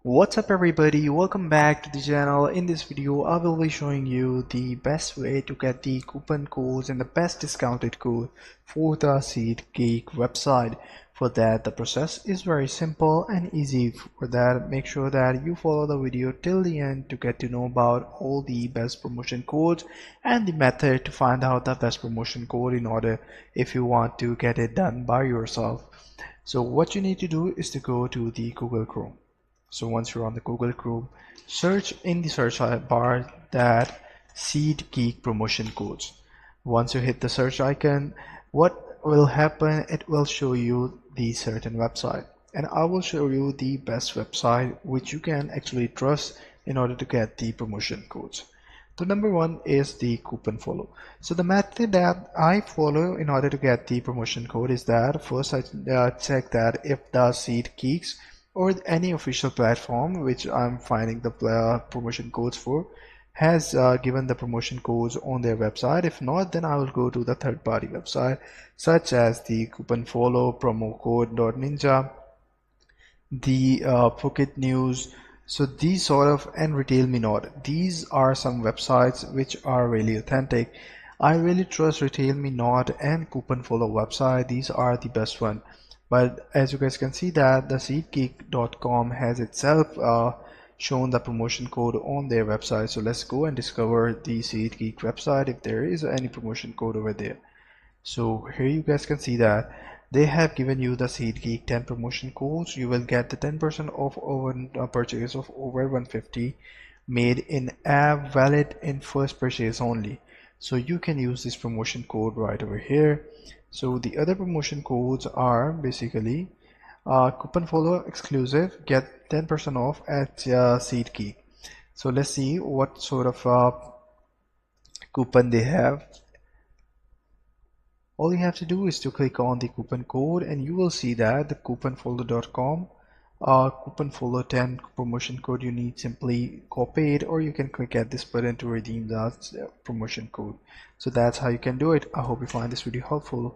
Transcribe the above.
What's up everybody, welcome back to the channel. In this video I will be showing you the best way to get the coupon codes and the best discounted code for the Seatgeek website. For that the process is very simple and easy. For that make sure that you follow the video till the end to get to know about all the best promotion codes and the method to find out the best promotion code in order if you want to get it done by yourself. So what you need to do is to go to the Google Chrome. So once you're on the Google Chrome, search in the search bar that Seatgeek promotion codes. Once you hit the search icon, what will happen? It will show you the certain website, and I will show you the best website which you can actually trust in order to get the promotion codes. So number one is the coupon follow. So the method that I follow in order to get the promotion code is that first I check that if the Seatgeeks or any official platform which I'm finding the promotion codes for has given the promotion codes on their website. If not, then I will go to the third-party website such as the coupon follow, promo code.ninja, the Pocket News. So these sort of, and Retail Me Not, these are some websites which are really authentic. I really trust Retail Me Not and Coupon Follow website. These are the best one. But as you guys can see that the Seatgeek.com has itself shown the promotion code on their website. So let's go and discover the Seatgeek website if there is any promotion code over there. So here you guys can see that they have given you the Seatgeek 10 promotion codes. You will get the 10% off over a purchase of over 150 made in app, valid in first purchase only. So you can use this promotion code right over here. So the other promotion codes are basically coupon follow exclusive, get 10% off at Seatgeek. So let's see what sort of coupon they have. All you have to do is to click on the coupon code and you will see that the couponfollow.com coupon follow 10 promotion code. You need simply copy it, or you can click at this button to redeem that promotion code. So that's how you can do it. I hope you find this video helpful.